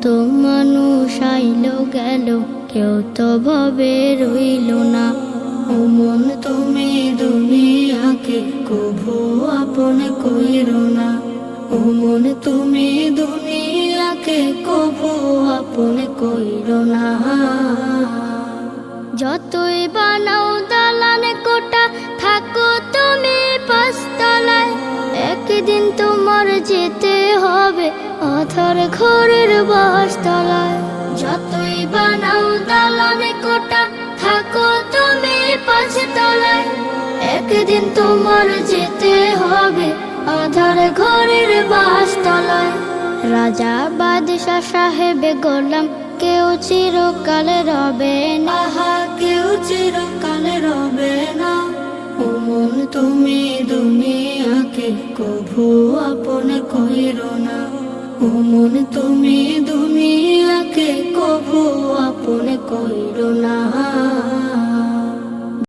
কত মানুষ আইলো গেল, কেউ তো ভবে রইল না। ও মন তুমি দুনিয়াকে কভু আপন কইরো না। ও মন তুমি দুনিয়াকে কভু আপন কইরো না। যতই বানাও দালান কোটা, থাকো তুমি পাঁচতলায়, একদিন তোমার যেতে হবে অথর ঘরের বাসতলায়। যতই বানাও দালান কোটা, থাকো তুমি পাঁচতলায়, একদিন তোমার যেতে হবে অধর ঘরের বাসতলায়। রাজা বাদশাহ সাহেবে গোলাম কেউ চিরকালে রবে না, কেউ চিরকালে রবে না। ও মন তুমি দুনিয়াকে কভু আপন কইরো না। ও মন তুমি দুনিয়াকে কভু আপন কইরো না।